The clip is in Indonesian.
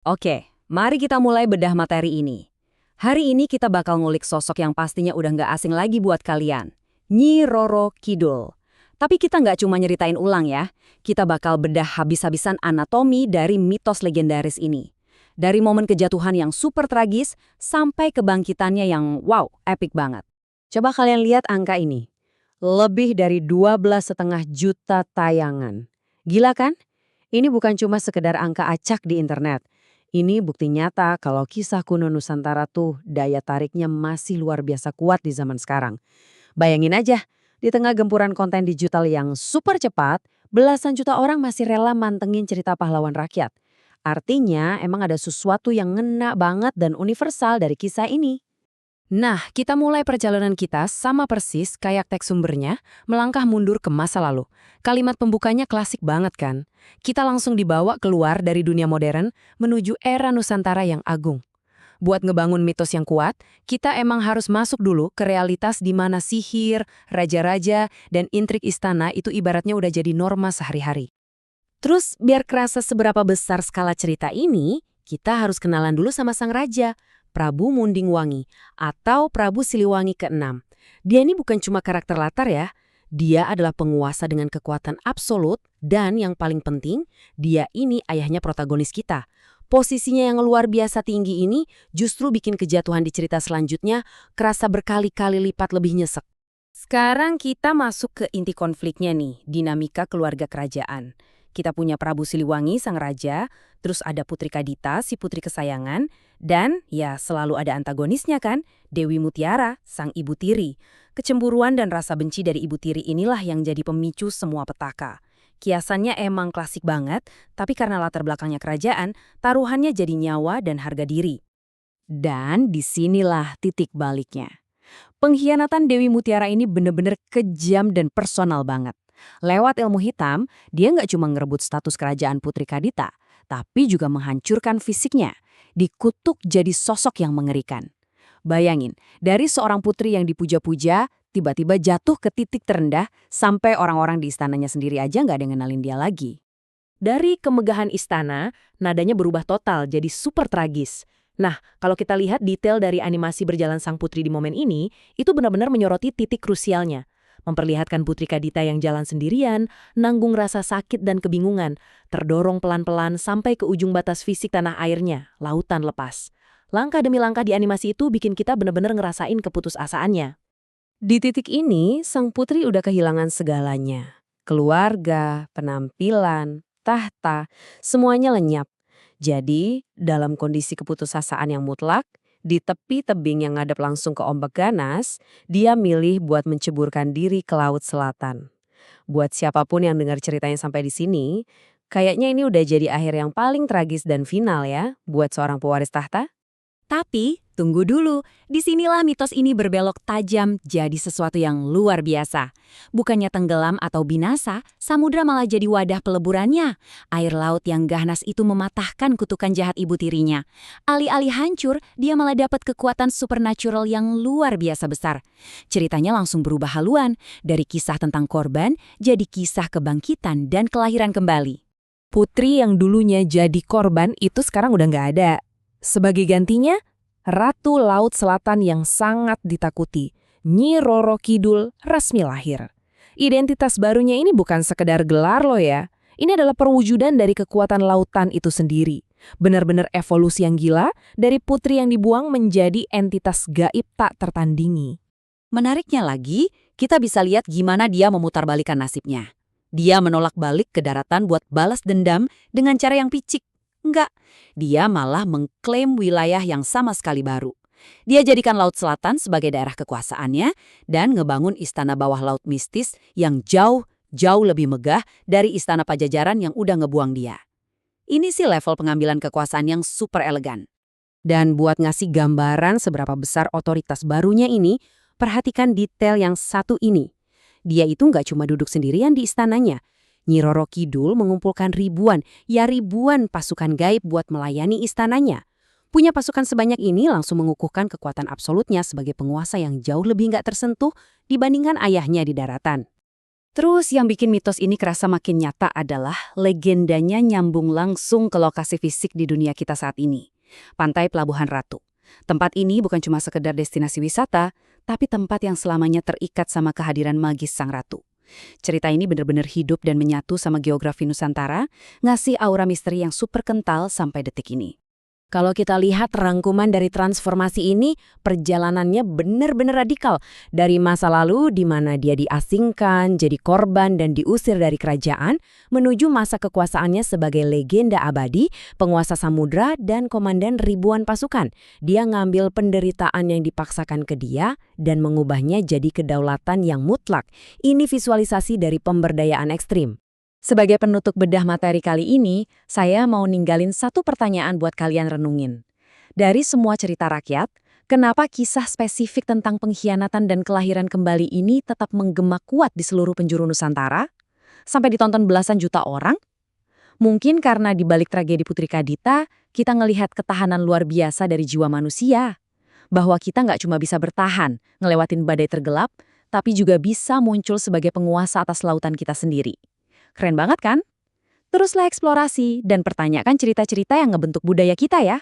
Oke, mari kita mulai bedah materi ini. Hari ini kita bakal ngulik sosok yang pastinya udah nggak asing lagi buat kalian. Nyi Roro Kidul. Tapi kita nggak cuma nyeritain ulang ya. Kita bakal bedah habis-habisan anatomi dari mitos legendaris ini. Dari momen kejatuhan yang super tragis sampai kebangkitannya yang wow, epic banget. Coba kalian lihat angka ini. Lebih dari 12,5 juta tayangan. Gila kan? Ini bukan cuma sekedar angka acak di internet. Ini bukti nyata kalau kisah kuno Nusantara tuh daya tariknya masih luar biasa kuat di zaman sekarang. Bayangin aja, di tengah gempuran konten digital yang super cepat, belasan juta orang masih rela mantengin cerita pahlawan rakyat. Artinya emang ada sesuatu yang ngena banget dan universal dari kisah ini. Nah, kita mulai perjalanan kita sama persis kayak teks sumbernya, melangkah mundur ke masa lalu. Kalimat pembukanya klasik banget kan? Kita langsung dibawa keluar dari dunia modern menuju era Nusantara yang agung. Buat ngebangun mitos yang kuat, kita emang harus masuk dulu ke realitas di mana sihir, raja-raja, dan intrik istana itu ibaratnya udah jadi norma sehari-hari. Terus, biar kerasa seberapa besar skala cerita ini, kita harus kenalan dulu sama sang raja, Prabu Mundingwangi, atau Prabu Siliwangi ke-6. Dia ini bukan cuma karakter latar ya, dia adalah penguasa dengan kekuatan absolut, dan yang paling penting, dia ini ayahnya protagonis kita. Posisinya yang luar biasa tinggi ini justru bikin kejatuhan di cerita selanjutnya kerasa berkali-kali lipat lebih nyesek. Sekarang kita masuk ke inti konfliknya nih, dinamika keluarga kerajaan. Kita punya Prabu Siliwangi, sang raja, terus ada Putri Kadita, si putri kesayangan, dan ya selalu ada antagonisnya kan, Dewi Mutiara, sang ibu tiri. Kecemburuan dan rasa benci dari ibu tiri inilah yang jadi pemicu semua petaka. Kiasannya emang klasik banget, tapi karena latar belakangnya kerajaan, taruhannya jadi nyawa dan harga diri. Dan disinilah titik baliknya. Pengkhianatan Dewi Mutiara ini bener-bener kejam dan personal banget. Lewat ilmu hitam, dia nggak cuma ngerebut status kerajaan Putri Kadita, tapi juga menghancurkan fisiknya. Dikutuk jadi sosok yang mengerikan. Bayangin, dari seorang putri yang dipuja-puja, tiba-tiba jatuh ke titik terendah sampai orang-orang di istananya sendiri aja nggak ada yang ngenalin dia lagi. Dari kemegahan istana, nadanya berubah total jadi super tragis. Nah, kalau kita lihat detail dari animasi berjalan sang putri di momen ini, itu benar-benar menyoroti titik krusialnya. Memperlihatkan Putri Kadita yang jalan sendirian, nanggung rasa sakit dan kebingungan, terdorong pelan-pelan sampai ke ujung batas fisik tanah airnya, lautan lepas. Langkah demi langkah di animasi itu bikin kita benar-benar ngerasain keputusasaannya. Di titik ini, sang putri udah kehilangan segalanya. Keluarga, penampilan, tahta, semuanya lenyap. Jadi, dalam kondisi keputusasaan yang mutlak, di tepi tebing yang ngadep langsung ke ombak ganas, dia milih buat menceburkan diri ke laut selatan. Buat siapapun yang dengar ceritanya sampai di sini, kayaknya ini udah jadi akhir yang paling tragis dan final ya buat seorang pewaris tahta. Tapi, tunggu dulu. Disinilah mitos ini berbelok tajam jadi sesuatu yang luar biasa. Bukannya tenggelam atau binasa, samudra malah jadi wadah peleburannya. Air laut yang ganas itu mematahkan kutukan jahat ibu tirinya. Alih-alih hancur, dia malah dapat kekuatan supernatural yang luar biasa besar. Ceritanya langsung berubah haluan, dari kisah tentang korban, jadi kisah kebangkitan dan kelahiran kembali. Putri yang dulunya jadi korban itu sekarang udah nggak ada. Sebagai gantinya, Ratu Laut Selatan yang sangat ditakuti, Nyi Roro Kidul resmi lahir. Identitas barunya ini bukan sekedar gelar loh ya, ini adalah perwujudan dari kekuatan lautan itu sendiri. Benar-benar evolusi yang gila dari putri yang dibuang menjadi entitas gaib tak tertandingi. Menariknya lagi, kita bisa lihat gimana dia memutarbalikkan nasibnya. Dia menolak balik ke daratan buat balas dendam dengan cara yang picik. Enggak, dia malah mengklaim wilayah yang sama sekali baru. Dia jadikan Laut Selatan sebagai daerah kekuasaannya dan ngebangun istana bawah laut mistis yang jauh lebih megah dari istana Pajajaran yang udah ngebuang dia. Ini sih level pengambilan kekuasaan yang super elegan. Dan buat ngasih gambaran seberapa besar otoritas barunya ini, perhatikan detail yang satu ini. Dia itu nggak cuma duduk sendirian di istananya. Nyi Roro Kidul mengumpulkan ribuan pasukan gaib buat melayani istananya. Punya pasukan sebanyak ini langsung mengukuhkan kekuatan absolutnya sebagai penguasa yang jauh lebih nggak tersentuh dibandingkan ayahnya di daratan. Terus yang bikin mitos ini kerasa makin nyata adalah legendanya nyambung langsung ke lokasi fisik di dunia kita saat ini. Pantai Pelabuhan Ratu. Tempat ini bukan cuma sekedar destinasi wisata, tapi tempat yang selamanya terikat sama kehadiran magis Sang Ratu. Cerita ini benar-benar hidup dan menyatu sama geografi Nusantara, ngasih aura misteri yang super kental sampai detik ini. Kalau kita lihat rangkuman dari transformasi ini, perjalanannya benar-benar radikal. Dari masa lalu di mana dia diasingkan, jadi korban dan diusir dari kerajaan, menuju masa kekuasaannya sebagai legenda abadi, penguasa samudra, dan komandan ribuan pasukan. Dia ngambil penderitaan yang dipaksakan ke dia dan mengubahnya jadi kedaulatan yang mutlak. Ini visualisasi dari pemberdayaan ekstrim. Sebagai penutup bedah materi kali ini, saya mau ninggalin satu pertanyaan buat kalian renungin. Dari semua cerita rakyat, kenapa kisah spesifik tentang pengkhianatan dan kelahiran kembali ini tetap menggema kuat di seluruh penjuru Nusantara? Sampai ditonton belasan juta orang? Mungkin karena di balik tragedi Putri Kadita, kita ngelihat ketahanan luar biasa dari jiwa manusia. Bahwa kita nggak cuma bisa bertahan, ngelewatin badai tergelap, tapi juga bisa muncul sebagai penguasa atas lautan kita sendiri. Keren banget kan? Teruslah eksplorasi dan pertanyakan cerita-cerita yang ngebentuk budaya kita ya.